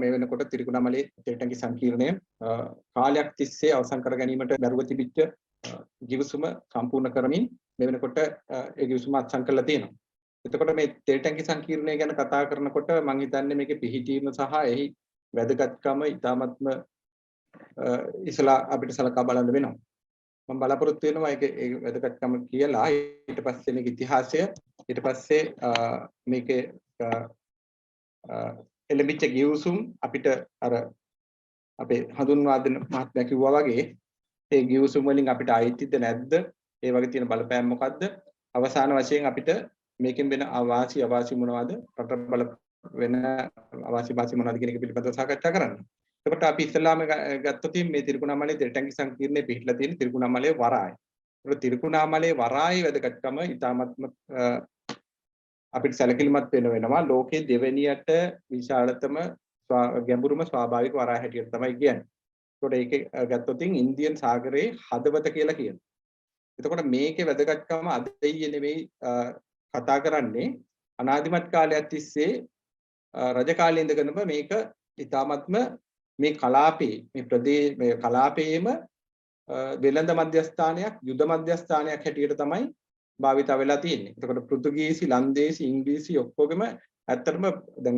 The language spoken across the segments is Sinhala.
මේ වෙනකොට තිරිකුණාමලේ තෙල්ටැංකි සංකීර්ණය කාලයක් තිස්සේ අවසන් කර ගැනීමට බැරුව තිබිච්ච ගිවිසුම සම්පූර්ණ කරමින් මේ වෙනකොට ඒ ගිවිසුම අත්සන් කරලා තියෙනවා. එතකොට මේ තෙල්ටැංකි සංකීර්ණය ගැන කතා කරනකොට මම හිතන්නේ මේකේ පිහිටීම සහ එහි වැදගත්කම ඉතාමත්ම ඉස්සලා අපිට සලකා බලන්න වෙනවා. මම බලාපොරොත්තු වෙනවා ඒ වැදගත්කම කියලා. ඊට පස්සේ මේක ඉතිහාසය, ඊට පස්සේ මේකේ එළඹිච්ච ගිවිසුම් අපිට අර අපේ හඳුන්වා දෙන මහත්මයා කිව්වා වගේ ඒ ගිවිසුම් වලින් අපිට අයිතිද නැද්ද? ඒ වගේ තියෙන බලපෑම් මොකද්ද? අවසාන වශයෙන් අපිට මේකෙන් වෙන අවාසි මොනවද? රට බල වෙන අවාසි මොනවද කියන එක පිළිබඳව සාකච්ඡා කරන්න. එතකොට අපි ඉස්සලාම ගත්තොත් මේ තිරිකුණාමලේ තෙල්ටැංකි සංකීර්ණයේ පිහිටලා තියෙන තිරිකුණාමලේ වරාය. ඒක තිරිකුණාමලේ වරායේ වැදගත්කම ඉතාමත්ම අපිට සැලකිලිමත් වෙනවා. ලෝකයේ දෙවෙනියට විශාලතම ගැඹුරුම ස්වාභාවික වරාය හැටියට තමයි කියන්නේ. ඒකට ඒකේ ගත්තොත් ඉන්දියන් සාගරයේ හදවත කියලා කියනවා. එතකොට මේකේ වැදගත්කම අද ඊයේ නෙවෙයි කතා කරන්නේ අනාදිමත් කාලයක් තිස්සේ රජ කාලේ ඉඳගෙනම මේක ඊ타ත්ම මේ කලාපයේ මේ කලාපයේම වෙළඳ මධ්‍යස්ථානයක් යුද මධ්‍යස්ථානයක් හැටියට තමයි භාවිත වෙලා තියෙන්නේ. එතකොට පෘතුගීසි, ලන්දේසි, ඉංග්‍රීසි ඔක්කොගෙම ඇත්තටම දැන්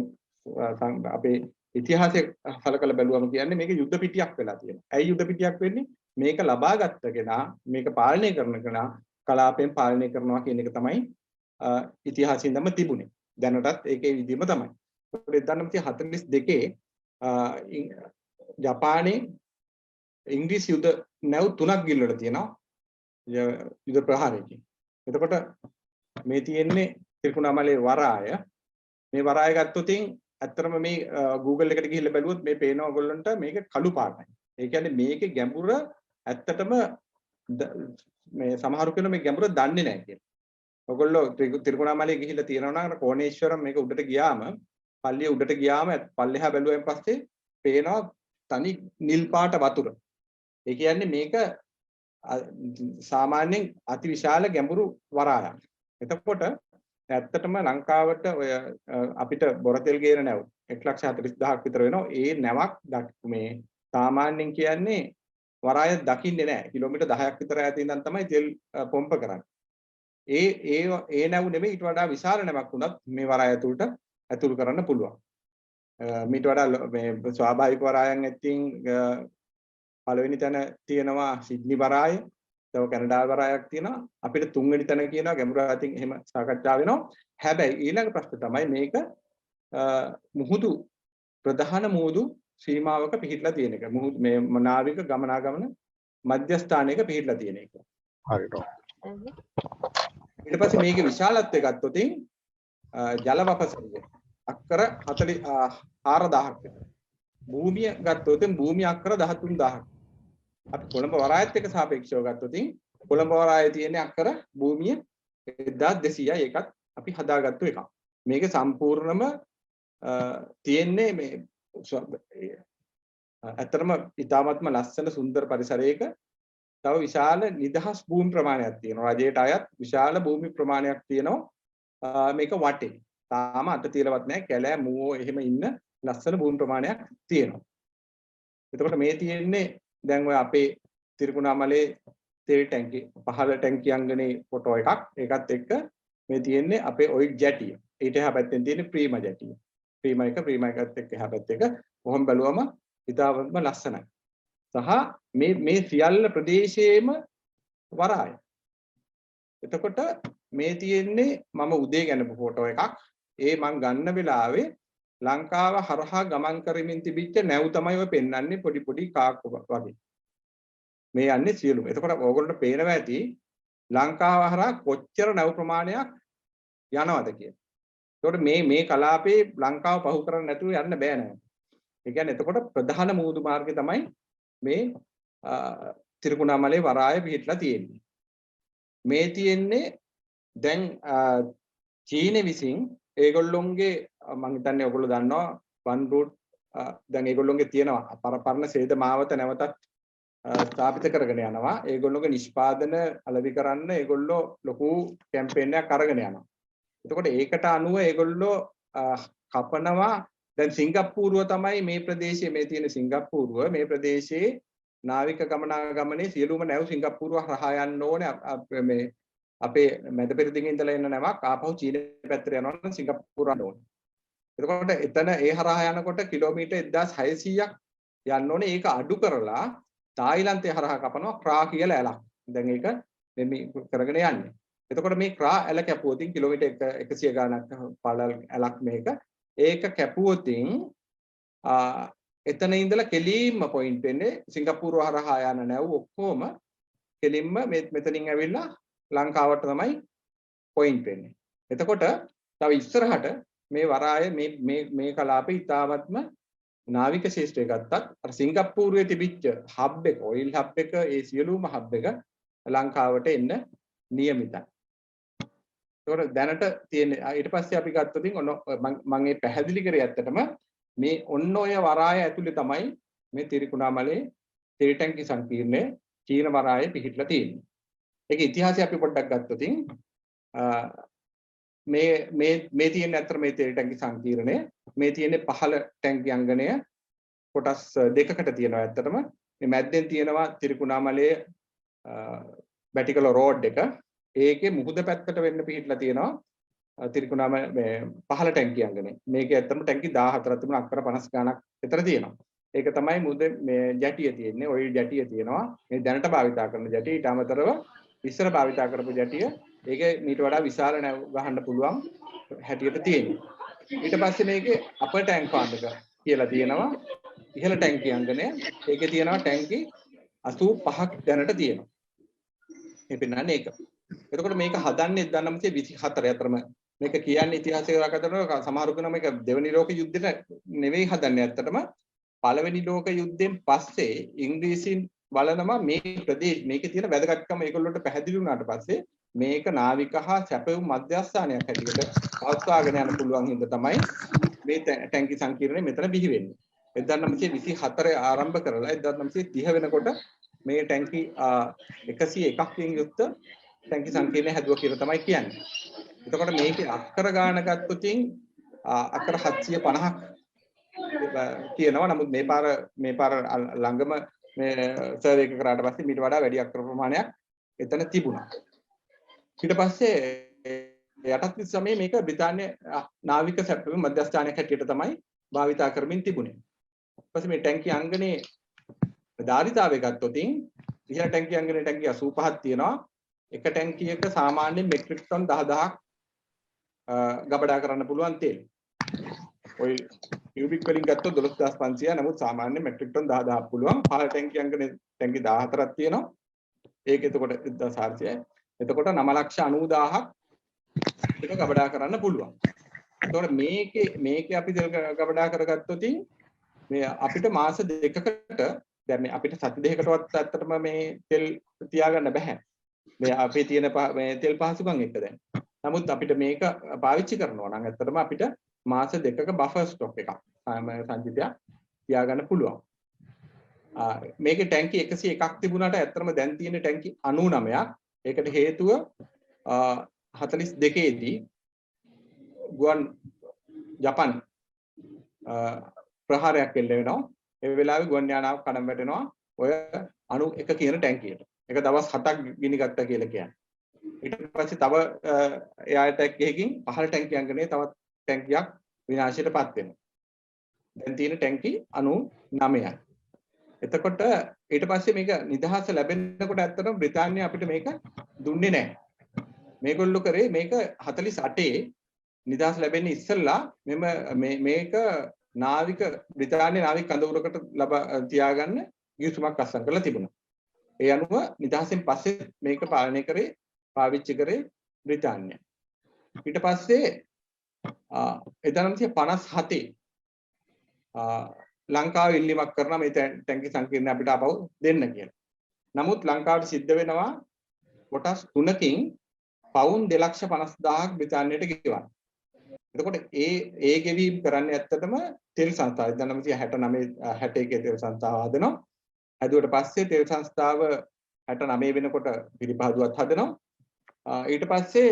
අපේ ඉතිහාසය සලකලා බැලුවම කියන්නේ මේක යුද පිටියක් වෙලා තියෙනවා. ඇයි යුද පිටියක් වෙන්නේ? මේක ලබාගත්ත කෙනා, මේක පාලනය කරන කෙනා කලාපයෙන් පාලනය කරනවා කියන එක තමයි ඉතිහාසයෙන්ම තිබුණේ. දැනටත් ඒකේ විදිහම තමයි. 1942 ජපානයේ ඉංග්‍රීසි යුද නැව් 3ක් ගිල්ලලා තියෙනවා යුද ප්‍රහාරයකින්. එතකොට මේ තියෙන්නේ තිරිකුණාමලේ වරාය. මේ වරාය ගත්තොත් ඇත්තටම මේ Google එකට ගිහිල්ලා බැලුවොත් මේ පේන ඔයගොල්ලන්ට මේක කළු පාටයි. ඒ කියන්නේ මේකේ ගැඹුර ඇත්තටම මේ සමහරු කියන මේ ගැඹුර දන්නේ නැහැ කියලා. ඔයගොල්ලෝ තිරිකුණාමලේ ගිහිල්ලා තියෙනවා නම් කෝණේශ්වරම් මේක උඩට ගියාම පල්ලිය උඩට ගියාම පල්ලෙහා බැලුවෙන් පස්සේ පේනවා තනි නිල් පාට වතුර. ඒ කියන්නේ මේක සාමාන්‍යයෙන් අතිවිශාල ගැඹුරු වරායක්. එතකොට ඇත්තටම ලංකාවට ඔය අපිට බොරතෙල් ගේන නැව් 1,40,000ක් විතර වෙනවා. ඒ නැවක් මේ සාමාන්‍යයෙන් කියන්නේ වරාය දකින්නේ නැහැ. කිලෝමීටර් 10ක් විතර ඈත ඉඳන් තමයි තෙල් පොම්ප කරන්නේ. ඒ නැව් නෙමෙයි ඊට වඩා විශාල නැවක් වුණත් මේ වරාය ඇතුළට ඇතුළු කරන්න පුළුවන්. මීට වඩා මේ ස්වාභාවික වරායන් ඇත්තින් පළවෙනි තැන තියෙනවා සිඩ්නි වරාය. තව කැනඩා වරායක් තියෙනවා. අපිට තුන්වෙනි තැන කියනවා ගැඹුර අතින් එහෙම සාකච්ඡා වෙනවා. හැබැයි ඊළඟ ප්‍රශ්න තමයි මේක මුහුදු ප්‍රධාන මුහුදු සීමාවක පිහිටලා තියෙන එක. මුහුදු මේ නාවික ගමනාගමන මධ්‍යස්ථානයක පිහිටලා තියෙන එක. හරියට. ඊට පස්සේ මේකේ විශාලත්වය ගත්තොත් ජල වපසරිය අක්කර 4000ක් විතර. භූමිය ගත්තොත් භූමිය අක්කර 13000ක්. අපි කොළඹ වරායත් එක්ක සාපේක්ෂව ගත්තොත් කොළඹ වරායේ තියෙන අක්කර භූමිය 1200යි. ඒකත් අපි හදාගත්තු එකක්. මේක සම්පූර්ණම තියෙන්නේ මේ ඇත්තටම ඉතාමත්ම ලස්සන සුන්දර පරිසරයක තව විශාල නිදහස් භූමි ප්‍රමාණයක් තියෙනවා. රජයට අයත් විශාල භූමි ප්‍රමාණයක් තියෙනවා මේක වටේ. තාම අත තියලවත් නැහැ. කැලෑ මූවෝ එහෙම ඉන්න ලස්සන භූමි ප්‍රමාණයක් තියෙනවා. එතකොට මේ තියෙන්නේ දැන් ඔය අපේ තිරිකුණාමලේ තෙල් ටැංකිය පහළ ටැංකිය අංගනේ ෆොටෝ එකක්. ඒකත් එක්ක මේ තියෙන්නේ අපේ ඔයි ජැටිය. ඊට එහා පැත්තෙන් තියෙන්නේ ප්‍රීමා ජැටිය. ප්‍රීමා එකත් එක්ක එහා පැත්ත එක කොහොම බැලුවම ඉතාමත්ම ලස්සනයි. සහ මේ සියල්ල ප්‍රදේශයේම වරාය. එතකොට මේ තියෙන්නේ මම උදේ ගන්නපු ෆොටෝ එකක්. ඒ මං ගන්න වෙලාවේ ලංකාව හරහා ගමන් කරමින් තිබිච්ච නැව් තමයි ඔය පෙන්වන්නේ පොඩි පොඩි කාක්කු වගේ. මේ යන්නේ සියලුම. එතකොට ඕගොල්ලන්ට පේනවා ඇති ලංකාව හරහා කොච්චර නැව් ප්‍රමාණයක් යනවද කියලා. එතකොට මේ කලාපේ ලංකාව පහු කරන්නේ නැතුව යන්න බෑ නෑ. ඒ කියන්නේ එතකොට ප්‍රධාන මූදු මාර්ගය තමයි මේ තිරිකුණාමලේ වරාය පිහිටලා තියෙන්නේ. මේ තියෙන්නේ දැන් චීනෙ විසින් ඒගොල්ලොන්ගේ මම හිතන්නේ ඔයගොල්ලෝ දන්නවා වන් රූට් දැන් ඒගොල්ලොන්ගේ තියෙනවා පරපරණ සේද මාවත නැවතත් ස්ථාපිත කරගෙන යනවා. ඒගොල්ලෝගේ නිෂ්පාදන අලෙවි කරන්න ඒගොල්ලෝ ලොකු කැම්පේන් එකක් අරගෙන යනවා. එතකොට ඒකට අනුව ඒගොල්ලෝ කපනවා දැන් සිංගප්පූරුව තමයි මේ ප්‍රදේශයේ මේ තියෙන සිංගප්පූරුව මේ ප්‍රදේශයේ නාවික ගමනාගමනයේ සියලුම නැව් සිංගප්පූරුව හරහා යන්න ඕනේ මේ අපේ මැද පෙරදිගින් ඉඳලා එන නැවක් ආපහු චීන පැත්තට යනවා නම් සිංගප්පූරුව යන්න ඕනේ. එතකොට එතන ඒ හරහා යනකොට කිලෝමීටර් 1600ක් යන්න ඕනේ. ඒක අඩු කරලා තායිලන්තය හරහා කපනවා ක්‍රා කියලා ඇලක්. දැන් ඒක මේ කරගෙන යන්නේ. එතකොට මේ ක්‍රා ඇල කැපුවොතින් කිලෝමීටර් 100 ගාණක් පළල් ඇලක් මේක. ඒක කැපුවොතින් එතන ඉඳලා කෙලින්ම පොයින්ට් වෙන්නේ සිංගප්පූරුව හරහා යන නැව් ඔක්කොම කෙලින්ම මෙතනින් ඇවිල්ලා ලංකාවට තමයි පොයින්ට් වෙන්නේ. එතකොට තව ඉස්සරහට මේ වරාය මේ කලාපේ ඉතාමත්ම නාවික ශේෂ්ත්‍රය ගත්තත් අර සිංගප්පූරුවේ තිබිච්ච හබ් එක ඔයිල් හබ් එක ඒ සියලුම හබ් එක ලංකාවට එන්න නියමිතයි. ඒකට දැනට තියෙන ඊට පස්සේ අපි ගත්තොත් මම මේ පැහැදිලි කරේ ඇත්තටම මේ ඔන්න ඔය වරාය ඇතුලේ තමයි මේ තිරිකුණාමලේ තෙරිටැංකි සංකීර්ණය චීන වරායේ පිහිටලා තියෙන්නේ. ඒක ඉතිහාසය අපි පොඩ්ඩක් ගත්තොත් මේ තියෙන අතර මේ තෙරිටැංකි සංකීර්ණය මේ තියෙන්නේ පහළ ටැංකි අංගණය කොටස් දෙකකට තියෙනවා ඇත්තටම. මේ මැද්දෙන් තියෙනවා තිරිකුණාමලේ බැටිකල රෝඩ් එක. ඒකේ මුහුද පැත්තට වෙන්න පිහිටලා තියෙනවා තිරිකුණාම මේ පහළ ටැංකි අංගණය. මේකේ ඇත්තටම ටැංකි 14ක් තිබුණා අක්කර 50 ගණක් විතර තියෙනවා. ඒක තමයි මුහුද මේ ජැටිය තියෙන්නේ. ඔය ජැටිය තියෙනවා. මේ දැනට භාවිතා කරන ජැටිය ඊට අමතරව ඉස්සර භාවිතා කරපු ජැටිය ඒකේ මීට වඩා විශාල නැව් ගහන්න පුළුවන් හැටියට තියෙනවා. ඊට පස්සේ මේකේ අපර් ටැංක් ෆාන්ඩ් එක කියලා තියෙනවා. ඉහළ ටැංකි අංගණය. ඒකේ තියෙනවා ටැංකි 85ක් දැනට තියෙනවා. මේ පෙන්නන්නේ ඒක. එතකොට මේක හදන්නේ 1924 අතරම මේක කියන්නේ ඉතිහාසය කරකට සමහරු කියනවා මේක දෙවෙනි ලෝක යුද්ධෙට නෙවෙයි හදන්නේ ඇත්තටම පළවෙනි ලෝක යුද්ධෙන් පස්සේ ඉංග්‍රීසීන් බලනවා මේ ප්‍රදේශ මේකේ තියෙන වැදගත්කම ඒගොල්ලන්ට පැහැදිලි වුණාට පස්සේ මේක නාවික හා සැපයුම් මධ්‍යස්ථානයක් හැටියට පවත්වාගෙන යන්න පුළුවන් හින්දා තමයි මේ ටැංකි සංකීර්ණය මෙතන බිහි වෙන්නේ. 1924 ආරම්භ කරලා 1930 වෙනකොට මේ ටැංකි 101කින් යුක්ත ටැංකි සංකීර්ණය හැදුවා කියලා තමයි කියන්නේ. එතකොට මේකේ අක්කර ගාන ගත්තොත් අක්කර 750ක් කියනවා. නමුත් මේ පාර ළඟම මේ සර්වේ එක කරාට පස්සේ මීට වඩා වැඩි අක්කර ප්‍රමාණයක් එතන තිබුණා. ඊට පස්සේ යටත් සමයේ මේක බ්‍රිතාන්‍ය නාවික සැපයුම් මධ්‍යස්ථානයක් හැටියට තමයි භාවිතා කරමින් තිබුණේ. ඊට පස්සේ මේ ටැංකි අංගනේ ධාරිතාවය ගත්තොත් ඉහළ ටැංකි අංගනේ ටැංකි 85ක් තියෙනවා. එක ටැංකියක සාමාන්‍යයෙන් මෙට්‍රික් ටන් 10000ක් ගබඩා කරන්න පුළුවන් තෙල්. ඔය කියුබික් වලින් ගත්තොත් 12500 නමුත් සාමාන්‍ය මෙට්‍රික් ටන් 10000ක් පුළුවන්. පහළ ටැංකි අංගනේ ටැංකි 14ක් තියෙනවා. ඒක එතකොට 1400යි. එතකොට 9,90,000ක් ඒක ගබඩා කරන්න පුළුවන්. එතකොට මේකේ අපි තෙල් ගබඩා කරගත්තොත් මේ අපිට මාස දෙකකට දැන් මේ අපිට සති දෙකකටවත් ඇත්තටම මේ තෙල් තියාගන්න බෑ. මේ අපේ තියෙන මේ තෙල් පහසුකම් එක දැන්. නමුත් අපිට මේක පාවිච්චි කරනවා නම් ඇත්තටම අපිට මාස දෙකක බෆර් ස්ටොක් එකක් සංචිතයක් තියාගන්න පුළුවන්. මේකේ ටැංකි 101ක් තිබුණාට ඇත්තටම දැන් තියෙන ටැංකි 99ක්. ඒකට හේතුව 42 දී ගුවන් ජපාන් ප්‍රහාරයක් එල්ල වෙනවා. ඒ වෙලාවේ ගුවන් යානාවක් කඩම් වැටෙනවා ඔය 91 කියන ටැංකියට. ඒක දවස් 7ක් ගිනි ගත්තා කියලා කියන්නේ. ඊට පස්සේ තව එයාට එකකින් පහළ ටැංකිය අංගනේ තවත් ටැංකියක් විනාශයටපත් වෙනවා. දැන් තියෙන ටැංකි 99යි. එතකොට ඊට පස්සේ මේක නිදහස ලැබෙනකොට ඇත්තටම බ්‍රිතාන්‍ය අපිට මේක දුන්නේ නැහැ. මේගොල්ලෝ කරේ මේක 48 නිදහස් ලැබෙන්නේ ඉස්සෙල්ලා මේක නාවික බ්‍රිතාන්‍ය නාවික කඳවුරකට තියාගන්න ගිවිසුමක් අත්සන් කරලා තිබුණා. ඒ අනුව නිදහසෙන් පස්සේ මේක පාලනය කරේ පාවිච්චි කරේ බ්‍රිතාන්‍ය. ඊට පස්සේ 1957 ලංකාව ඉල්ලීමක් කරනවා මේ ටැංකි සංකීර්ණය අපිට ආපහු දෙන්න කියලා. නමුත් ලංකාවට සිද්ධ වෙනවා කොටස් 3කින් පවුන් 2,50,000ක් බ්‍රිතාන්‍යයට ගෙවන්න. එතකොට ඒ ගෙවීම් කරන්නේ ඇත්තටම තෙල් සංස්ථාව 1969 තෙල් සංස්ථාව හදනවා. හදුවට පස්සේ තෙල් සංස්ථාව 69 වෙනකොට පිළිපහදුවත් හදනවා. ඊට පස්සේ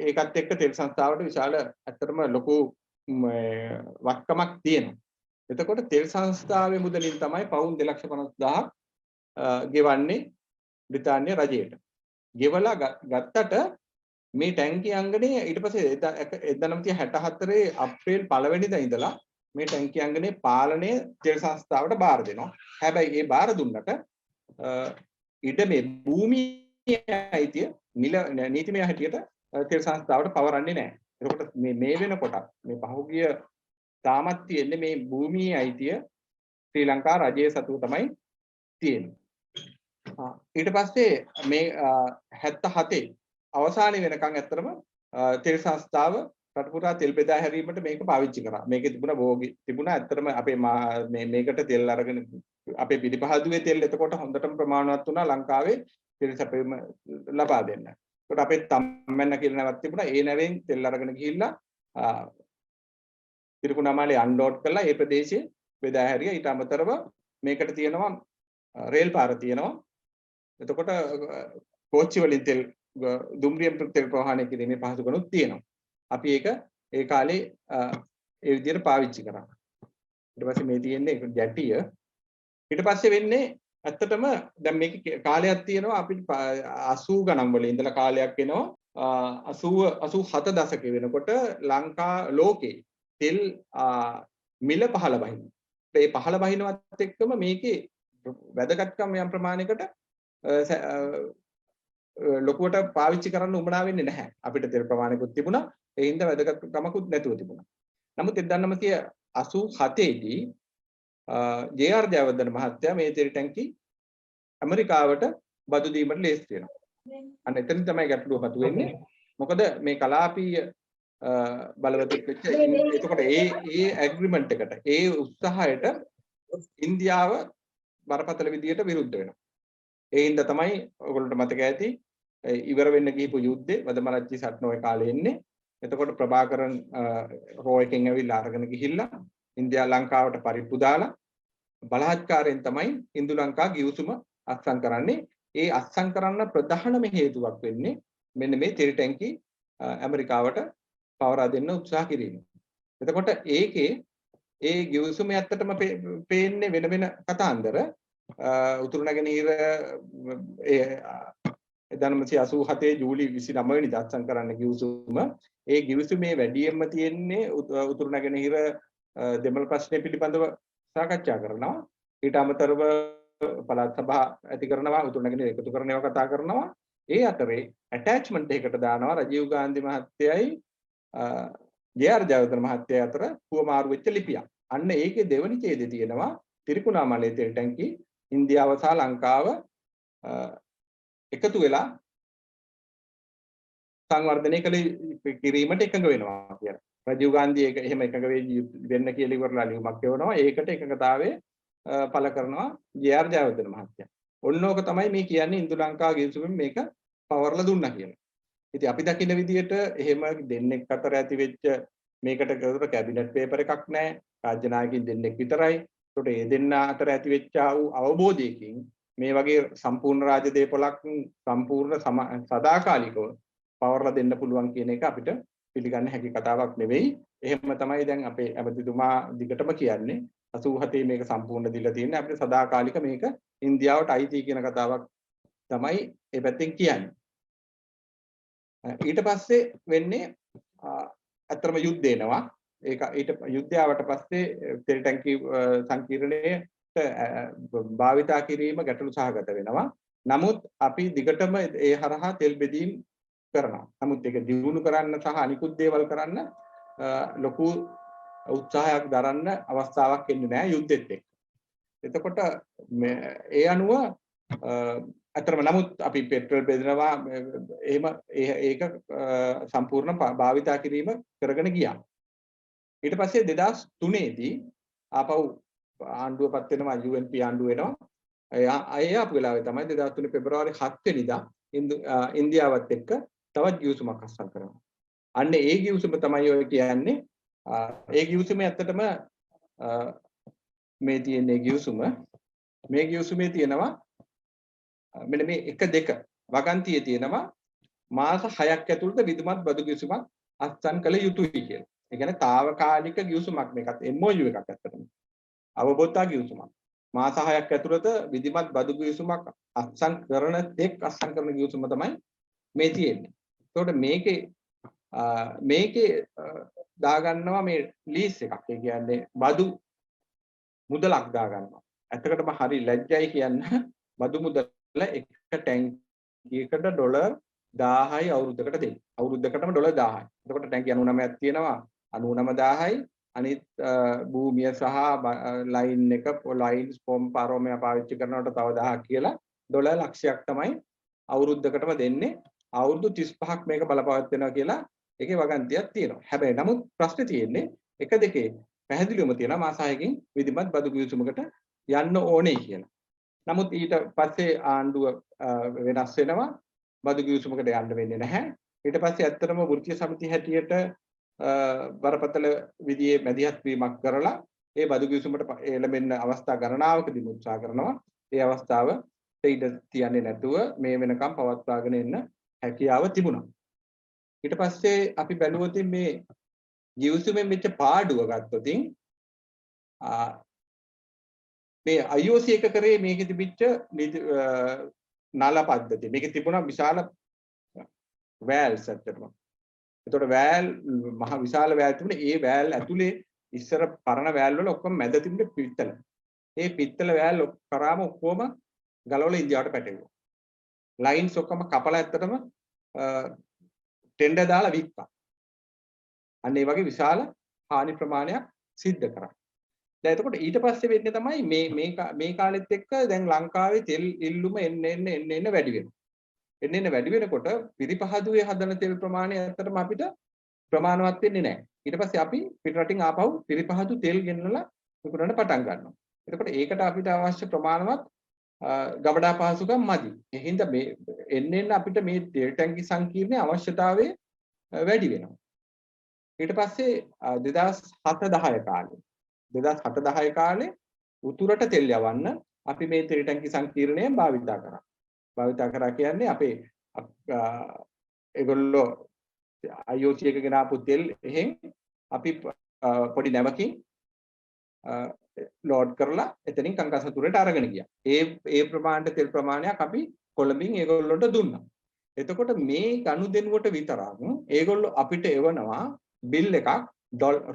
ඒකත් එක්ක තෙල් සංස්ථාවට විශාල ඇත්තටම ලොකු වක්කමක් තියෙනවා. එතකොට තෙල් සංස්ථාවේ මුදලින් තමයි පවුන් 2,50,000ක් ගෙවන්නේ බ්‍රිතාන්‍ය රජයට. ගෙවලා ගත්තට මේ ටැංකිය අංගනේ ඊට පස්සේ 1964 අප්‍රේල් 1 වෙනිදා ඉඳලා මේ ටැංකිය අංගනේ පාලනය තෙල් සංස්ථාවට බාර දෙනවා. හැබැයි ඒ බාර දුන්නට ඊට මේ භූමියේ අයිතිය නීතිමය හැටියට තෙල් සංස්ථාවට පවරන්නේ නැහැ. එතකොට මේ වෙනකොට මේ පහුගිය තාමත් තියෙන්නේ මේ භූමියේ අයිතිය ශ්‍රී ලංකා රජයේ සතුව තමයි තියෙන්නේ. ඊට පස්සේ මේ 77 අවසානයේ වෙනකන් ඇත්තටම තෙල් සංස්ථාව රට පුරා තෙල් බෙදා හැරීමට මේක පාවිච්චි කරා. මේකේ තිබුණා ඇත්තටම අපේ මේකට තෙල් අරගෙන අපේ පිළිපහදුවේ තෙල් එතකොට හොඳටම ප්‍රමාණවත් වුණා ලංකාවේ තෙල් සැපයීම ලබා දෙන්න. ඒකට අපේ තම්මැන්න කියලා නැවක් තිබුණා. ඒ නැවෙන් තෙල් අරගෙන ගිහිල්ලා තිරිකුණාමාලේ අන්ලෝඩ් කරලා ඒ ප්‍රදේශයේ බෙදා හැරියා. ඊට අමතරව මේකට තියෙනවා රේල් පාර තියෙනවා. එතකොට කෝච්චි වලින් තෙල් දුම්රියෙන් තෙල් ප්‍රවාහනය කිරීමේ පහසුකමක් තියෙනවා. අපි ඒක ඒ කාලේ ඒ විදිහට පාවිච්චි කරා. ඊට පස්සේ මේ තියෙන්නේ ජැටිය. ඊට පස්සේ වෙන්නේ ඇත්තටම දැන් මේක කාලයක් තියෙනවා අපිට 80 ගණන් වල ඉඳලා කාලයක් එනවා 87 දශකයේ වෙනකොට ලංකා ලෝකේ තෙල් මිල පහළ බහිනවා. ඒ පහළ බහිනවත් එක්කම මේකේ වැදගත්කම යම් ප්‍රමාණයකට ලොකුවට පාවිච්චි කරන්න උවමනා වෙන්නේ නැහැ. අපිට තෙල් ප්‍රමාණයකුත් තිබුණා. ඒ හින්දා වැදගත්කමකුත් නැතුව තිබුණා. නමුත් 1987 දී ජේ.ආර්. ජයවර්ධන මහත්තයා මේ තෙල් ටැංකි ඇමරිකාවට බදු දීමට ලේස්ති වෙනවා. අන්න එතන තමයි ගැටලුව මතුවෙන්නේ. මොකද මේ කලාපීය බලවතෙක් වෙච්ච එතකොට ඒ ඇග්‍රීමන්ට් එකට ඒ උත්සාහයට ඉන්දියාව බරපතල විදියට විරුද්ධ වෙනවා. ඒ හින්දා තමයි ඔයගොල්ලන්ට මතක ඇති ඉවර වෙන්න ගිහපු යුද්ධේ වදමරච්චි සටනෝයි කාලේ එන්නේ. එතකොට ප්‍රභාකරන් රෝ එකෙන් ඇවිල්ලා අරගෙන ගිහිල්ලා ඉන්දියා ලංකාවට පරිප්පු දාලා බලහත්කාරයෙන් තමයි ඉන්දු ලංකා ගිවිසුම අත්සන් කරන්නේ. ඒ අත්සන් කරන්න ප්‍රධානම හේතුවක් වෙන්නේ මෙන්න මේ තෙල් ටැංකි ඇමරිකාවට පවරා දෙන්න උත්සාහ කිරීම. එතකොට ඒකේ ඒ ගිවිසුම ඇත්තටම පේන්නේ වෙන වෙන කතාන්දර. උතුරු නැගෙනහිර 1987 ජූලි 29 වෙනිදා අත්සන් කරන්න ගිවිසුම. ඒ ගිවිසුමේ වැඩියෙන්ම තියෙන්නේ උතුරු නැගෙනහිර දෙමළ ප්‍රශ්නය පිළිබඳව සාකච්ඡා කරනවා. ඊට අමතරව පළාත් සභා ඇති කරනවා, උතුරු නැගෙනහිර එකතු කරන ඒවා කතා කරනවා. ඒ අතරේ ඇටැච්මන්ට් එකකට දානවා රජීව් ගාන්ධි මහත්තයයි ජේ.ආර්. ජයවර්ධන මහත්තයා අතර හුවමාරු වෙච්ච ලිපියක්. අන්න ඒකේ දෙවනි ඡේදයේ තියෙනවා තිරිකුණාමලේ තෙල් ටැංකි ඉන්දියාව සහ ලංකාව එකතු වෙලා සංවර්ධනය කිරීමට එකඟ වෙනවා කියලා. රජීව් ගාන්ධි ඒක එහෙම එකඟ වෙන්න කියලා ඉවරලා ලියුමක් එවනවා. ඒකට එකඟතාවයේ පළ කරනවා ජේ.ආර්. ජයවර්ධන මහත්තයා. ඔන්නෝක තමයි මේ කියන්නේ ඉන්දු ලංකා ගිවිසුමෙන් මේක පවර්ලා දුන්නා කියලා. ඉතින් අපි දකින විදිහට එහෙම දෙන්නෙක් අතර ඇති වෙච්ච මේකට කවුරු කැබිනට් පේපර් එකක් නැහැ. රාජ්‍ය නායකයින් දෙන්නෙක් විතරයි. ඒකට ඒ දෙන්න අතර ඇති වෙච්ච අවබෝධයකින් මේ වගේ සම්පූර්ණ රාජ්‍ය දේපොලක් සම්පූර්ණ සදාකාලිකව පවර්ලා දෙන්න පුළුවන් කියන එක අපිට පිළිගන්න හැකි කතාවක් නෙවෙයි. එහෙම තමයි දැන් අපේ ඇමතිතුමා දිගටම කියන්නේ 87 මේක සම්පූර්ණ දීලා තියෙන්නේ අපිට සදාකාලික මේක ඉන්දියාවට අයිති කියන කතාවක් තමයි ඒ පැත්තෙන් කියන්නේ. ඊට පස්සේ වෙන්නේ අතරම යුද්ධ එනවා. ඒක ඊට යුද්ධයට පස්සේ තෙල් ටැංකි සංකීර්ණයට භාවිතා කිරීම ගැටලු සහගත වෙනවා. නමුත් අපි දිගටම ඒ හරහා තෙල් බෙදීම් කරනවා. නමුත් ඒක දියුණු කරන්න සහ අනිකුත් දේවල් කරන්න ලොකු උත්සාහයක් දරන්න අවස්ථාවක් එන්නේ නැහැ යුද්ධෙත් එක්ක. එතකොට ඒ අනුව අතරම නමුත් අපි පෙට්‍රල් බෙදනවා එහෙම ඒක සම්පූර්ණ භාවිතා කිරීම කරගෙන ගියා. ඊට පස්සේ 2003 දී ආපහු ආණ්ඩුවපත් වෙනවා UNP ආණ්ඩුව වෙනවා. අය ආපු වෙලාවේ තමයි 2003 පෙබරවාරි 7 වෙනිදා ඉන්දියාවත් එක්ක තවත් ගිවිසුමක් අත්සන් කරනවා. අන්න ඒ ගිවිසුම තමයි ඔය කියන්නේ. ඒ ගිවිසුමේ ඇත්තටම මේ තියෙන ගිවිසුම මේ ගිවිසුමේ තියෙනවා මෙන්න මේ 1 2 වගන්තියේ තියෙනවා මාස 6ක් ඇතුළත විධිමත් බදු ගිවිසුමක් අත්සන් කළ යුතුයි කියලා. ඒ කියන්නේ తాවකාලික ගිවිසුමක් මේකත් MOU එකක් ඇත්තටම. අවබෝධතා ගිවිසුමක්. මාස 6ක් ඇතුළත විධිමත් බදු ගිවිසුමක් අත්සන් කරන තෙක් අත්සන් කරන ගිවිසුම තමයි මේ තියෙන්නේ. ඒකට මේකේ දාගන්නවා මේ ලීස් එකක්. ඒ කියන්නේ බදු මුදලක් දාගන්නවා. ඇත්තටම හරි ලැජ්ජයි කියන්න බදු මුදල එක ටැංකියකට ඩොලර් 1000යි අවුරුද්දකට දෙන්නේ. අවුරුද්දකටම ඩොලර් 1000යි. එතකොට ටැංකි 99ක් තියෙනවා 99000යි. අනිත් භූමිය සහ ලයින් එක ලයින්ස් පොම්ප ආරෝමය පාවිච්චි කරනකොට තව 1000ක් කියලා ඩොලර් ලක්ෂයක් තමයි අවුරුද්දකටම දෙන්නේ. අවුරුදු 35ක් මේක බලපවත්වනවා කියලා ඒකේ වගන්තියක් තියෙනවා. හැබැයි නමුත් ප්‍රශ්නේ තියෙන්නේ එක දෙකේ පැහැදිලිවම තියෙනවා මාස 6කින් විධිමත් බදු ගිවිසුමකට යන්න ඕනේ කියලා. නමුත් ඊට පස්සේ ආණ්ඩුව වෙනස් වෙනවා. බදු ගිවිසුමකට යන්න වෙන්නේ නැහැ. ඊට පස්සේ ඇත්තටම වෘත්තීය සමිතිය හැටියට බරපතල විදිහේ මැදිහත් වීමක් කරලා ඒ බදු ගිවිසුමට එළඹෙන්න අවස්ථා ගණනාවකදී උත්සාහ කරනවා. ඒ අවස්ථාව ඉඩ තියන්නේ නැතුව මේ වෙනකම් පවත්වාගෙන එන්න හැකියාව තිබුණා. ඊට පස්සේ අපි බැලුවොත් මේ ගිවිසුමෙන් වෙච්ච පාඩුව ගත්තොත් මේ IOC එක කරේ මේකේ තිබිච්ච නල පද්ධතිය. මේකේ තිබුණා විශාල වැල්ස් ඇත්තටම. එතකොට වැල් මහ විශාල වැල් තිබුණේ. ඒ වැල් ඇතුලේ ඉස්සර පරණ වැල් වල ඔක්කොම මැද තිබුණේ පිත්තල. ඒ පිත්තල වැල් කරාම ඔක්කොම ගලවලා ඉන්දියාවට පැටවුවා. ලයින්ස් ඔක්කොම කපලා ඇත්තටම ටෙන්ඩර් දාලා වික්කා. අන්න ඒ වගේ විශාල හානි ප්‍රමාණයක් සිද්ධ කරා. දැන් එතකොට ඊට පස්සේ වෙන්නේ තමයි මේ කාලෙත් එක්ක දැන් ලංකාවේ තෙල් ඉල්ලුම එන්න වැඩි වෙනවා. එන්න වැඩි වෙනකොට පිරිපහදුවේ හදන තෙල් ප්‍රමාණය ඇත්තටම අපිට ප්‍රමාණවත් වෙන්නේ නැහැ. ඊට පස්සේ අපි පිටරටින් ආපහු පිරිපහදු තෙල් ගෙන්නලා විකුණන්න පටන් ගන්නවා. එතකොට ඒකට අපිට අවශ්‍ය ප්‍රමාණවත් ගබඩා පහසුකම් මදි. ඒ හින්දා මේ එන්න අපිට මේ තෙල් ටැංකි සංකීර්ණයේ අවශ්‍යතාවය වැඩි වෙනවා. ඊට පස්සේ 2007-10 කාලේ 2007-10 කාලේ උතුරට තෙල් යවන්න අපි මේ තෙල් ටැංකි සංකීර්ණය භාවිතා කරා. භාවිතා කරා කියන්නේ අපේ ඒගොල්ලෝ IOC එක ගෙනාපු තෙල් එහෙන් අපි පොඩි නැවකින් ලෝඩ් කරලා එතනින් කංකසතුරට අරගෙන ගියා. ඒ ප්‍රමාණයට තෙල් ප්‍රමාණයක් අපි කොළඹින් ඒගොල්ලන්ට දුන්නා. එතකොට මේ ගනුදෙනුවට විතරක් ඒගොල්ලෝ අපිට එවනවා බිල් එකක්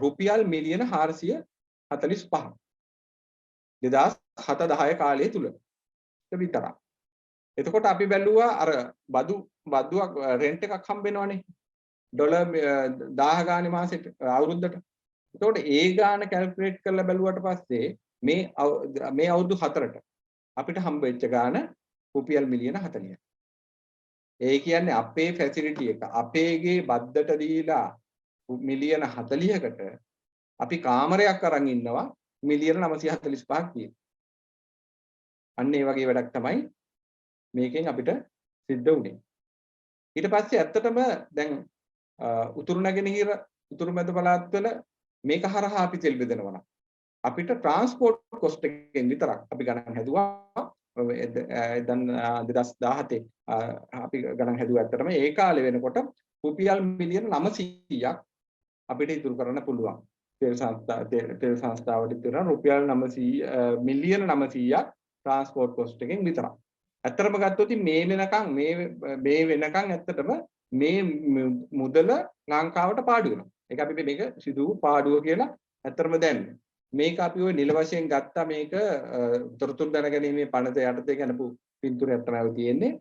රුපියල් මිලියන 445. 2007-10 කාලය තුල විතරක්. එතකොට අපි බැලුවා අර බදුවක් රෙන්ට් එකක් හම්බ වෙනවනේ. ඩොලර් 1000 ගානේ මාසෙට අවුරුද්දට. එතකොට ඒ ගාන කැල්කියුලේට් කරලා බැලුවට පස්සේ මේ අවුරුදු 4ට අපිට හම්බ වෙච්ච ගාන රුපියල් මිලියන 40ක්. ඒ කියන්නේ අපේ ෆැසිලිටි එක අපේගේ බද්දට දීලා මිලියන 40කට අපි කාමරයක් අරන් ඉන්නවා මිලියන 945ක් තියෙන. අන්න ඒ වගේ වැඩක් තමයි මේකෙන් අපිට සිද්ධ වුණේ. ඊට පස්සේ ඇත්තටම දැන් උතුරු නැගෙනහිර උතුරු මැද පළාත්වල මේක හරහා අපි තෙල් බෙදනවා නම් අපිට ට්‍රාන්ස්පෝර්ට් කොස්ට් එකෙන් විතරක් අපි ගණන් හැදුවා. දැන් 2017 අපි ගණන් හැදුවා ඇත්තටම ඒ කාලේ වෙනකොට රුපියල් මිලියන 900ක් අපිට ඉතුරු කරන්න පුළුවන්. තෙල් සංස්ථාවට ඉතුරු රුපියල් 900 මිලියන 900ක් ට්‍රාන්ස්පෝර්ට් කොස්ට් එකෙන් විතරක්. ඇත්තටම ගත්තොත් මේ වෙනකන් ඇත්තටම මේ මුදල ලංකාවට පාඩු වෙනවා. ඒක අපි මේක සිදු පාඩුව කියලා ඇත්තටම දැන්නේ. මේක අපි ওই නිල වශයෙන් ගත්තා මේක තොරතුරු දැනගැනීමේ පනත යටතේ ගන්නපු පින්තූරයක් තමයි තියෙන්නේ.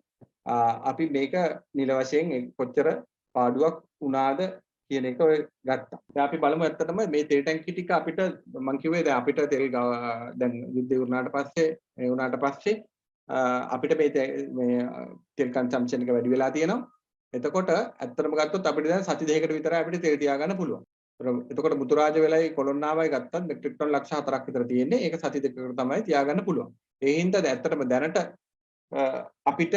අපි මේක නිල වශයෙන් කොච්චර පාඩුවක් වුණාද කියන එක ඔය ගත්තා. දැන් අපි බලමු ඇත්තටම මේ තෙල් ටැංකි ටික අපිට මම කිව්වේ දැන් අපිට තෙල් දැන් යුද්ධය වුණාට පස්සේ අපිට මේ තෙල් කන්සම්ප්ෂන් එක වැඩි වෙලා තියෙනවා. එතකොට ඇත්තටම ගත්තොත් අපිට දැන් සති දෙකකට විතරයි අපිට තෙල් තියාගන්න පුළුවන්. එතකොට මුතුරාජ වෙලයි කොළොන්නාවයි ගත්තත් මෙට්‍රික් ටන් ලක්ෂ 4ක් විතර තියෙන්නේ. ඒක සති දෙකකට තමයි තියාගන්න පුළුවන්. ඒ හින්දා ඇත්තටම දැනට අපිට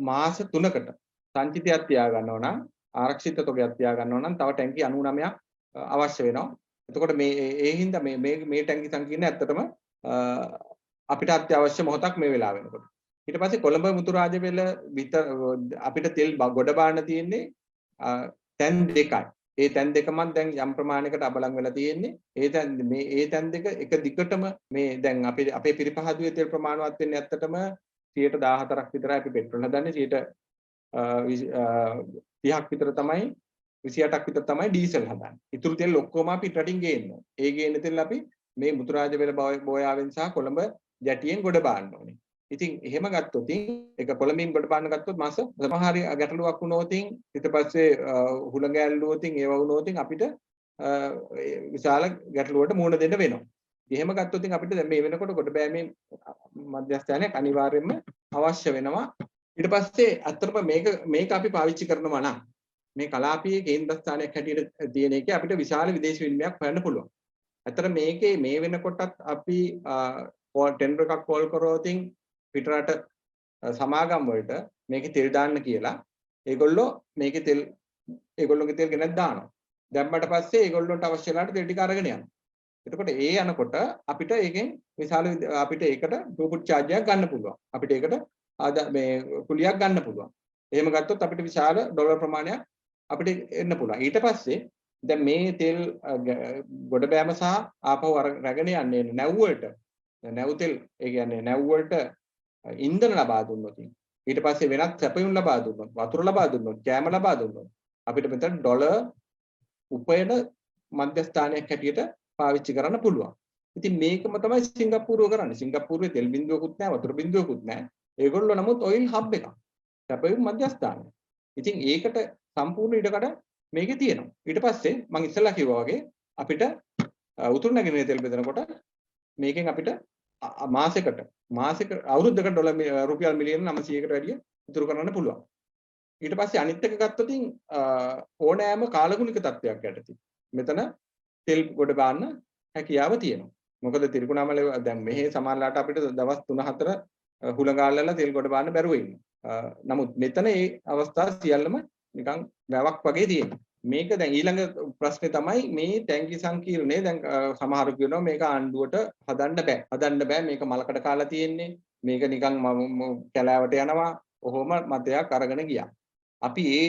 මාස 3කට සංචිතයක් තියාගන්නවා නම් ආරක්ෂිත තොගයක් තියාගන්නවා නම් තව ටැංකි 99ක් අවශ්‍ය වෙනවා. එතකොට ඒ හින්දා මේ ටැංකි සංකීර්ණය ඇත්තටම අපිට අත්‍යවශ්‍ය මොහොතක් මේ වෙලාව වෙනකොට. ඊට පස්සේ කොළඹ මුතුරාජ වෙල අපිට තෙල් ගොඩ බාන්න තියෙන්නේ තැන් දෙකයි. ඒ තැන් දෙකම දැන් යම් ප්‍රමාණයකට අබලන් වෙලා තියෙන්නේ. ඒ තැන් දෙක එක දිගටම මේ දැන් අපේ පිරිපහදුවේ තෙල් ප්‍රමාණවත් වෙන්නේ ඇත්තටම 14% විතරයි අපි පෙට්‍රල් හදන්නේ. 30ක් විතර තමයි 28ක් විතර තමයි ඩීසල් හදන්නේ. ඉතුරු තෙල් ඔක්කොම අපි රටින් ගේනවා. ඒ ගේන තෙල් අපි මේ මුතුරාජ වෙල බෝයාවෙන් සහ කොළඹ ජැටියෙන් ගොඩ බාන්න ඕනේ. ඉතින් එහෙම ගත්තොත් ඒක කොළඹින් ගොඩ බාන්න ගත්තොත් මාස සමහර ගැටලුවක් වුණොත් ඊට පස්සේ හුළඟ ඇල්ලුවොත් ඒව වුණොත් අපිට විශාල ගැටලුවකට මුහුණ දෙන්න වෙනවා. එහෙම ගත්තොත් අපිට දැන් මේ වෙනකොට ගොඩ බෑමේ මධ්‍යස්ථානයක් අනිවාර්යයෙන්ම අවශ්‍ය වෙනවා. ඊට පස්සේ අත්‍තරම මේක අපි පාවිච්චි කරනවා නම් මේ කලාපීය කේන්ද්‍රස්ථානයක් හැටියට තියෙන එක අපිට විශාල විදේශ විනිමයක් හොයන්න පුළුවන්. අතර මේකේ මේ වෙනකොටත් අපි ටෙන්ඩර් එකක් කෝල් කරොත් පිටරට සමාගම් වලට මේකේ තෙල් දාන්න කියලා ඒගොල්ලෝ මේකේ තෙල් ඒගොල්ලෝගේ තෙල් ගෙනත් දානවා. දැම්මට පස්සේ ඒගොල්ලන්ට අවශ්‍ය වෙලාවට තෙල් ටික අරගෙන යනවා. එතකොට ඒ යනකොට අපිට ඒකෙන් විශාල අපිට ඒකට ටූපුට් චාර්ජ් එකක් ගන්න පුළුවන්. අපිට ඒකට මේ කුලියක් ගන්න පුළුවන්. එහෙම ගත්තොත් අපිට විශාල ඩොලර් ප්‍රමාණයක් අපිට එන්න පුළුවන්. ඊට පස්සේ දැන් මේ තෙල් ගොඩ බෑම සහ ආපහු රැගෙන යන්නේ නැව් වලට. නැව් තෙල් ඒ කියන්නේ නැව් වලට ඉන්ධන ලබා දුන්නොත් ඊට පස්සේ වෙනත් සැපයුම් ලබා දුන්නොත් වතුර ලබා දුන්නොත් කෑම ලබා දුන්නොත් අපිට මෙතන ඩොලර් උපයන මධ්‍යස්ථානයක් හැටියට පාවිච්චි කරන්න පුළුවන්. ඉතින් මේකම තමයි සිංගප්පූරුව කරන්නේ. සිංගප්පූරුවේ තෙල් බිඳුවකුත් නැහැ වතුර බිඳුවකුත් නැහැ. ඒගොල්ලෝ නමුත් ඔයිල් හබ් එකක්. සැපයුම් මධ්‍යස්ථානය. ඉතින් ඒකට සම්පූර්ණ ඉඩකඩ මේකේ තියෙනවා. ඊට පස්සේ මම ඉස්සෙල්ලා කිව්වා වගේ අපිට උතුරු නැගෙනහිර තෙල් බෙදනකොට මේකෙන් අපිට මාසෙක අවුරුද්දකට රුපියල් මිලියන 900කට වැඩිය ඉතුරු කරන්න පුළුවන්. ඊට පස්සේ අනිත් එක ගත්තොත් ඕනෑම කාලගුණික තත්ත්වයක් යටතේ මෙතන තෙල් ගොඩ බාන්න හැකියාව තියෙනවා. මොකද තිරිකුණාමල දැන් මෙහි සමානලාට අපිට දවස් 3-4 හුලඟාල්ලලා තෙල් ගොඩ බාන්න බැරුව ඉන්නවා. නමුත් මෙතන මේ අවස්ථා සියල්ලම නිකන් වැවක් වගේ තියෙනවා. මේක දැන් ඊළඟ ප්‍රශ්නේ තමයි මේ ටැංකි සංකීර්ණය දැන් සමහරු කියනවා මේක ආණ්ඩුවට හදන්න බෑ මේක මලකඩ කාලා තියෙන්නේ මේක නිකන් කැලෑවට යනවා ඔහොම මතයක් අරගෙන ගියා. අපි ඒ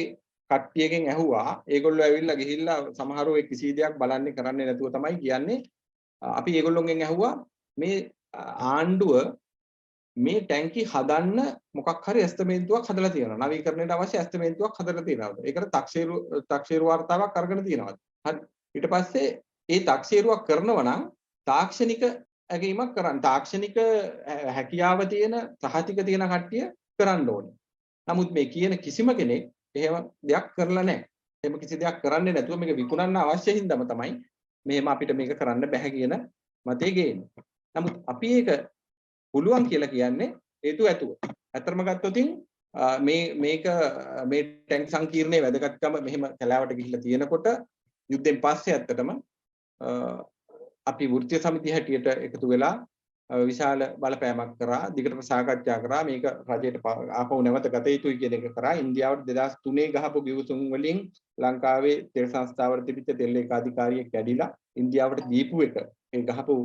කට්ටියකින් ඇහුවා ඒගොල්ලෝ ඇවිල්ලා ගිහිල්ලා සමහරව කිසි දෙයක් බලන්නේ කරන්නේ නැතුව තමයි කියන්නේ. අපි ඒගොල්ලොන්ගෙන් ඇහුවා මේ ආණ්ඩුව මේ ටැංකි හදන්න මොකක් හරි ඇස්තමේන්තුවක් හදලා තියෙනවා. නවීකරණයට අවශ්‍ය ඇස්තමේන්තුවක් හදලා තියෙනවද? ඒකට තක්සේරු වාර්තාවක් අරගෙන තියෙනවද? හරි. ඊට පස්සේ ඒ තක්සේරුවක් කරනවා නම් තාක්ෂණික ඇගීමක් කරන්න. තාක්ෂණික හැකියාව තියෙන සහතික තියෙන කට්ටිය කරන්න ඕනේ. නමුත් මේ කියන කිසිම කෙනෙක් එහෙම දෙයක් කරලා නැහැ. එහෙම කිසි දෙයක් කරන්නේ නැතුව මේක විකුණන්න අවශ්‍ය හින්දාම තමයි මෙහෙම අපිට මේක කරන්න බැහැ කියන මතය ගේන්නේ. නමුත් අපි ඒක පුළුවන් කියලා කියන්නේ හේතු ඇතුව. අතරම ගත්තොත් මේ ටැංක් සංකීර්ණයේ වැදගත්කම මෙහෙම කලාවට ගිහිල්ලා තියෙනකොට යුද්ධෙන් පස්සේ ඇත්තටම අපි වෘත්තීය සමිතිය හැටියට එකතු වෙලා විශාල බලපෑමක් කරා දිගටම සාකච්ඡා කරා මේක රජයට ආපහු නැවත ගත යුතුයි කියන එක කරා. ඉන්දියාවට 2003 ගහපු ගිවිසුම් වලින් ලංකාවේ තෙල් සංස්ථාවල තිබිච්ච තෙල් ඒකාධිකාරියෙක් කැඩිලා ඉන්දියාවට දීපු එක ඒ ගහපු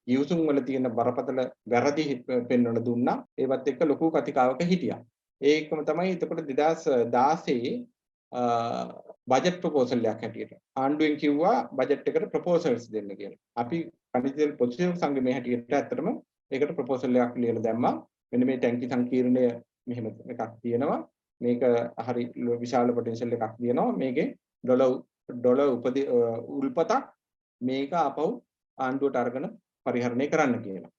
ගිවිසුම් වල තියෙන බරපතල වැරදි පෙන්වන දුන්නා. ඒවත් එක්ක ලොකු කතිකාවක හිටියා. ඒකම තමයි එතකොට 2016 බජට් ප්‍රොපෝසල් එකක් හැටියට ආණ්ඩුවෙන් කිව්වා බජට් එකට ප්‍රොපෝසල්ස් දෙන්න කියලා. අපි කණිතෙල් පොසිෂන් සංගමයේ හැටියට ඇත්තටම ඒකට ප්‍රොපෝසල් එකක් ලියලා දැම්මා. මෙන්න මේ ටැංකි සංකීර්ණය මෙහෙම එකක් තියෙනවා. මේක හරි විශාල පොටෙන්ෂල් එකක් තියෙනවා. මේකේ ඩොලර් උල්පතක් මේක ආපහු ආණ්ඩුවට අරගෙන පරිහරණය කරන්න කියලා.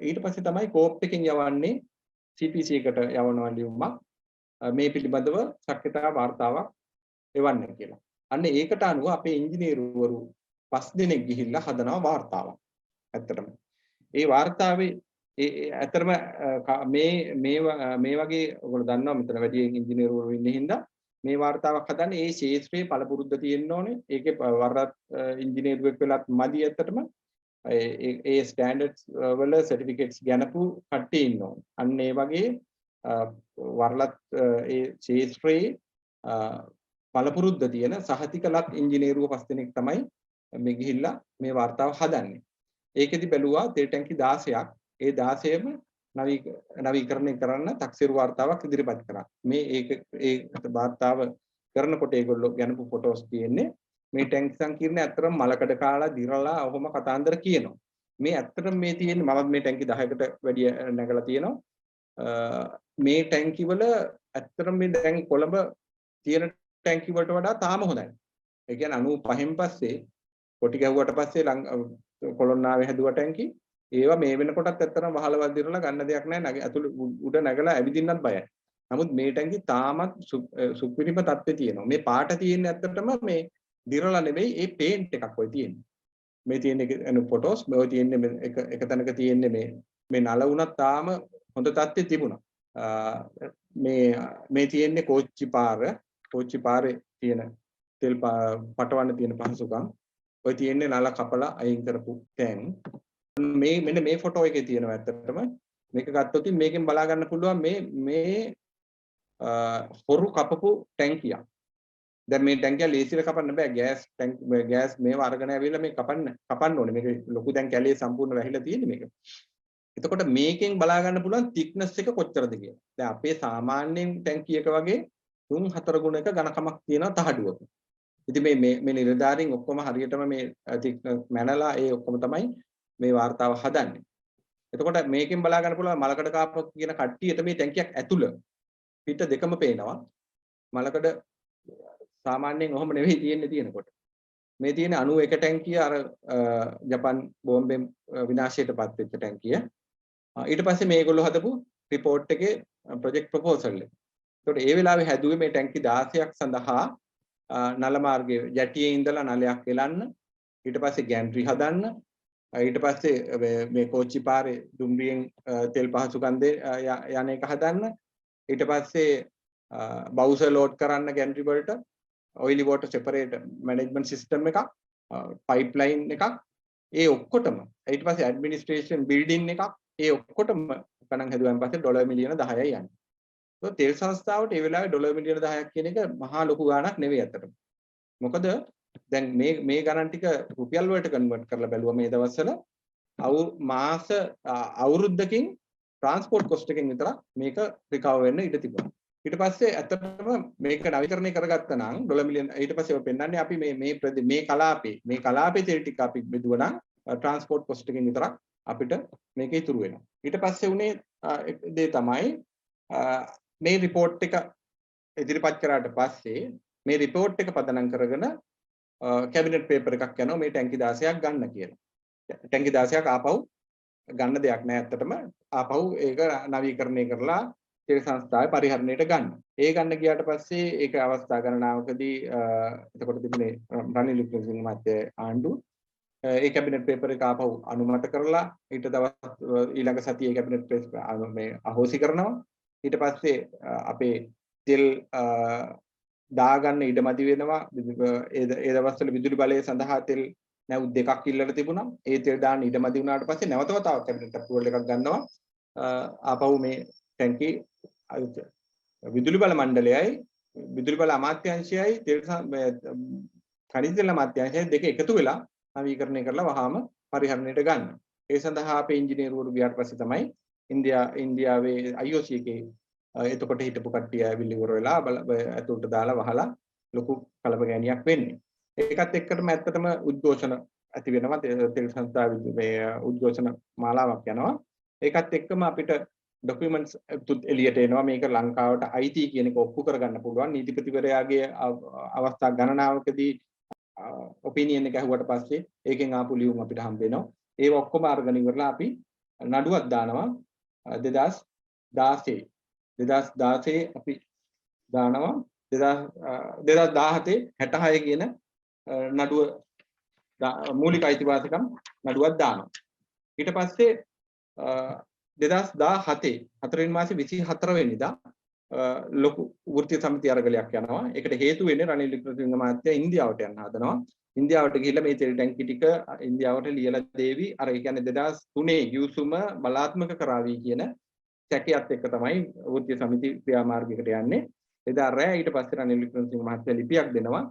ඊට පස්සේ තමයි කෝප් එකකින් යවන්නේ CPC එකට යවනවා ලියුමක් මේ පිළිබඳව ශක්්‍යතා වාර්තාවක් එවන්න කියලා. අන්න ඒකට අනුව අපේ ඉංජිනේරුවරු 5 දෙනෙක් ගිහිල්ලා හදනවා වාර්තාවක්. ඇත්තටම. ඒ වාර්තාවේ ඇත්තටම මේ වගේ ඔයගොල්ලෝ දන්නවා මෙතන වැඩි ඉංජිනේරුවරු ඉන්නේ හින්දා මේ වාර්තාවක් හදන්නේ ඒ ක්ෂේත්‍රයේ පළපුරුද්ද තියෙන්න ඕනේ. ඒකේ වරදත් ඉංජිනේරුවෙක් වෙලත් මදි ඇත්තටම. ඒ ස්ටෑන්ඩඩ්ස් වල සර්ටිෆිකේට්ස් ගන්නපු කට්ටිය ඉන්න ඕනේ. අන්න ඒ වගේ වරලත් ඒ ක්ෂේත්‍රයේ පළපුරුද්ද තියෙන සහතිකලත් ඉංජිනේරුවෝ 5 දෙනෙක් තමයි මේ ගිහිල්ලා මේ වාර්තාව හදන්නේ. ඒකෙදි බැලුවා තෙල් ටැංකි 16ක්. ඒ 16ම නවීකරණය කරන්න තක්සේරු වාර්තාවක් ඉදිරිපත් කරා. මේ ඒ වාර්තාව කරනකොට ඒගොල්ලෝ ගන්නපු ෆොටෝස් තියෙන්නේ මේ ටැංකි සංකීර්ණය ඇත්තටම මලකඩ කාලා දිරලා ඔහොම කතාන්දර කියනවා. මේ ඇත්තටම මේ තියෙන්නේ මම මේ ටැංකි 10කට වැඩි නැගලා තියෙනවා. මේ ටැංකි වල ඇත්තටම මේ දැන් කොළඹ තියෙන ටැංකි වලට වඩා තාම හොඳයි. ඒ කියන්නේ 95න් පස්සේ කොටි ගැහුවට පස්සේ කොළොන්නාවේ හැදුව ටැංකි ඒවා මේ වෙනකොටත් ඇත්තටම වහලවල් දිරලා ගන්න දෙයක් නැහැ. ඇතුළ උඩ නැගලා ඇවිදින්නත් බයයි. නමුත් මේ ටැංකි තාමත් සුපිරිම තත්ත්වයේ තියෙනවා. මේ පාට තියෙන්නේ ඇත්තටම මේ දිරලා නෙවෙයි ඒ පේන්ට් එකක් ඔය තියෙන්නේ. මේ තියෙන්නේ ෆොටෝස් මේ තියෙන්නේ එක තැනක තියෙන්නේ මේ නල වුණත් තාම හොඳ තත්ත්වයේ තිබුණා. මේ තියෙන්නේ කෝච්චි පාරේ තියෙන තෙල් පටවන්න තියෙන පහසුකම්. ඔය තියෙන්නේ නල කපලා අයින් කරපු තැන්. මෙන්න මේ ෆොටෝ එකේ තියෙනවා ඇත්තටම මේක ගත්තොත් මේකෙන් බලා ගන්න පුළුවන් මේ හොරු කපපු ටැංකියක්. දැන් මේ ටැංකිය ලේසියට කපන්න බෑ ගෑස් මේව අරගෙන ඇවිල්ලා මේ කපන්න ඕනේ. මේක ලොකු දැන් කැලේ සම්පූර්ණ වැහිලා තියෙන්නේ මේක. එතකොට මේකෙන් බලා ගන්න පුළුවන් thickness එක කොච්චරද කියලා. දැන් අපේ සාමාන්‍යයෙන් ටැංකියක වගේ 3-4 ගුණයක ඝනකමක් තියෙනවා තහඩුවක. ඉතින් මේ නිලධාරීන් ඔක්කොම හරියටම මේ මැනලා ඒ ඔක්කොම තමයි මේ වார்த்தාව හදන්නේ. එතකොට මේකෙන් බලා ගන්න පුළුවන් මලකඩ කාපක් කියන කට්ටියට මේ ටැංකියක් ඇතුළ පිට දෙකම පේනවා. මලකඩ සාමාන්‍යයෙන් ඔහොම නෙවෙයි තියෙනකොට. මේ තියෙන 91 ටැංකිය අර ජපාන් බෝම්බෙන් විනාශයටපත් වෙච්ච ටැංකිය. ඊට පස්සේ මේගොල්ලෝ හදපු රිපෝට් එකේ ප්‍රොජෙක්ට් ප්‍රොපෝසල් එක. එතකොට ඒ වෙලාවේ හැදුවේ මේ ටැංකි 16ක් සඳහා නල මාර්ගයේ යටියේ ඉඳලා නලයක් එලන්න, ඊට පස්සේ ගෑන්ට්‍රි හදන්න, ඊට පස්සේ මේ කෝච්චි පාරේ දුම්රියෙන් තෙල් පහසුකම් යන එක හදන්න, ඊට පස්සේ බවුසර් ලෝඩ් කරන්න ගෑන්ට්‍රි වලට ඔයිලි වෝටර් සෙපරේටර් මැනේජ්මන්ට් සිස්ටම් එකක්, පයිප්ලයින් එකක්, ඒ ඔක්කොටම ඊට පස්සේ ඇඩ්මිනිස්ට්‍රේෂන් බිල්ඩින් එකක්, ඒ ඔක්කොටම ගණන් හැදුවාන් පස්සේ ඩොලර් මිලියන 10යි යන්නේ. ඒක තෙල් සංස්ථාවට ඒ වෙලාවේ ඩොලර් මිලියන 10ක් කියන එක මහා ලොකු ගාණක් නෙවෙයි අතට. මොකද දැන් මේ ගණන් ටික රුපියල් වලට කන්වර්ට් කරලා බැලුවා මේ දවස්වල මාස අවුරුද්දකින් ට්‍රාන්ස්පෝර්ට් කොස්ට් එකෙන් විතර මේක රිකවර් වෙන්න ඉඩ තිබුණා. ඊට පස්සේ ඇත්තටම මේක නවීකරණය කරගත්තා නම් ඩොලර් මිලියන ඊට පස්සේ ඔය පෙන්නන්නේ අපි මේ කලාපේ තෙල් ටික අපි බෙදුවා නම් ට්‍රාන්ස්පෝර්ට් කොස්ට් එකෙන් විතරක් අපිට මේක ඉතුරු වෙනවා. ඊට පස්සේ උනේ දේ තමයි මේ රිපෝට් එක ඉදිරිපත් කරාට පස්සේ මේ රිපෝට් එක පදනම් කරගෙන කැබිනට් පේපර් එකක් යනවා මේ ටැංකි 16ක් ගන්න කියලා. ටැංකි 16ක් ආපහු ගන්න දෙයක් නෑ ඇත්තටම. ආපහු ඒක නවීකරණය කරලා තෙල් සංස්ථාවේ පරිහරණයට ගන්න. ඒ ගන්න ගියාට පස්සේ ඒක අවස්ථා ගණනාවකදී එතකොට තිබුණේ රනිල් වික්‍රමසිංහ මහත්තයා ආණ්ඩුව ඒ කැබිනට් පේපර් එක ආපහු අනුමත කරලා ඊට දවස් ඊළඟ සතියේ කැබිනට් පේපර් මේ අහෝසි කරනවා. ඊට පස්සේ අපේ තෙල් දාගන්න ඉඩමදි වෙනවා. ඒ දවස්වල විදුලි බලය සඳහා තෙල් නැව් දෙකක් ඉල්ලලා තිබුණා. ඒ තෙල් දාන්න ඉඩමදි වුණාට පස්සේ නැවත වතාවක් කැබිනට් අප්‍රූවල් එකක් ගන්නවා. ආපහු මේ ටැංකි විදුලි බල මණ්ඩලයයි විදුලි බල අමාත්‍යාංශයයි තෙල් khනිජ තෙල් අමාත්‍යාංශයයි දෙක එකතු වෙලා නවීකරණය කරලා වහාම පරිහරණයට ගන්න. ඒ සඳහා අපේ ඉංජිනේරුවරු ගියාට පස්සේ තමයි ඉන්දියාවේ IOC එකේ එතකොට හිටපු කට්ටිය ඇවිල්ලි ඉවර වෙලා ඇතුළට දාලා වහලා ලොකු කලබගෑනියක් වෙන්නේ. ඒකත් එක්කටම ඇත්තටම උද්ඝෝෂණ ඇති වෙනවා. තෙල් සංස්ථාවේ මේ උද්ඝෝෂණ මාලාවක් යනවා. ඒකත් එක්කම අපිට ඩොකියුමන්ට්ස් එළියට එනවා. මේක ලංකාවට අයිති කියන එක ඔප්පු කරගන්න පුළුවන්. නීතිපතිවරයාගේ අවස්ථා ගණනාවකදී ඔපිනියන් එක ඇහුවට පස්සේ ඒකෙන් ආපු ලියුම් අපිට හම්බ වෙනවා. ඒව ඔක්කොම අරගෙන ඉවරලා අපි නඩුවක් දානවා 2016 අපි දානවා 2017 66 කියන නඩුව මූලික අයිතිවාසිකම් නඩුවක් දානවා. ඊට පස්සේ 2017 4 මාසේ 24 වෙනිදා ලොකු වෘත්තීය සමිති අරගලයක් යනවා. ඒකට හේතු වෙන්නේ රනිල් වික්‍රමසිංහ මහත්තයා ඉන්දියාවට යන්න හදනවා. ඉන්දියාවට ගිහිල්ලා මේ තෙල් ටැංකි ටික ඉන්දියාවට ලියලා දේවි අර ඒ කියන්නේ 2003 ගිවිසුම බලාත්මක කරાવી කියන සැකයත් එක්ක තමයි වෘත්තීය සමිති ක්‍රියාමාර්ගයකට යන්නේ. එදා රෑ ඊට පස්සේ රනිල් වික්‍රමසිංහ මහත්තයා ලිපියක් දෙනවා.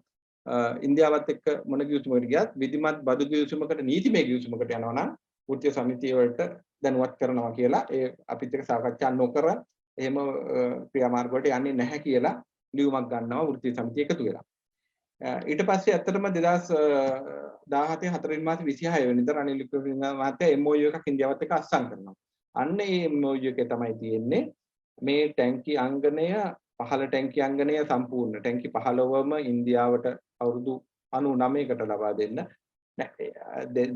ඉන්දියාවත් එක්ක මොන ගිවිසුමකට ගියත් විධිමත් බදු ගිවිසුමකට නීතිමය ගිවිසුමකට යනවා නම් වෘත්තීය සමිතිය වලට දැනුවත් කරනවා කියලා ඒ අපිත් එක්ක සාකච්ඡා නොකර එහෙම ක්‍රියාමාර්ග වලට යන්නේ නැහැ කියලා ලියුමක් ගන්නවා වෘත්තීය සමිතිය එකතු වෙලා. ඊට පස්සේ ඇත්තටම 2017 4 මාස 26 වෙනිදා රනිල් වික්‍රමසිංහ මහත්තයා MOU එකක් ඉන්දියාවත් එක්ක අත්සන් කරනවා. අන්න ඒ MOU එකේ තමයි තියෙන්නේ මේ ටැංකි අංගනය 15 ටැංකි අංගනය සම්පූර්ණ ටැංකි 15ම ඉන්දියාවට අවුරුදු 99කට ලබා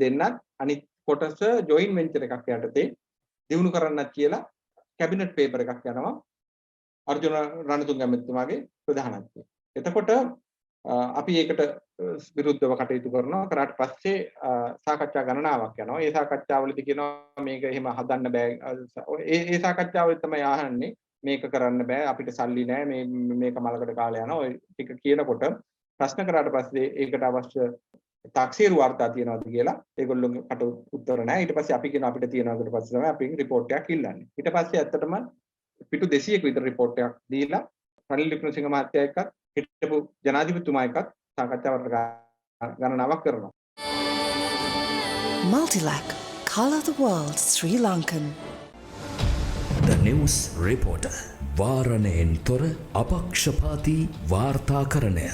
දෙන්නත් අනිත් කොටස ජොයින් වෙන්චර් එකක් යටතේ දිනු කරන්නත් කියලා කැබිනට් පේපර් එකක් යනවා අර්ජුන රණතුංග මැතිතුමාගේ ප්‍රධානත්වයෙන්. එතකොට අපි ඒකට විරුද්ධව කටයුතු කරනවා. කරාට පස්සේ සාකච්ඡා ගණනාවක් යනවා. ඒ සාකච්ඡාවලදී කියනවා මේක එහෙම හදන්න බෑ. ඒ සාකච්ඡාවලදී තමයි අහන්නේ මේක කරන්න බෑ අපිට සල්ලි නෑ මේක මලකට කාලය යනවා. ඔය ටික කියනකොට ප්‍රශ්න කරාට පස්සේ ඒකට අවශ්‍ය තාක්ෂීරු වාර්තා තියනවාද කියලා ඒගොල්ලෝගේ කට උත්තර නැහැ. ඊට පස්සේ අපි කියනවා අපිට තියනවා. ඊට පස්සේ තමයි අපි රිපෝට් එකක් ඉල්ලන්නේ. ඊට පස්සේ ඇත්තටම පිටු 200ක විතර රිපෝට් එකක් දීලා රනිල් වික්‍රමසිංහ මහත්තයා එක්ක හිටපු ජනාධිපතිතුමා එක්කත් සාකච්ඡාවක් ගණනාවක් කරනවා. Multilac, Colour the World Sri Lankan. The News Reporter වාරණයෙන් තොර අපක්ෂපාතී වාර්තාකරණය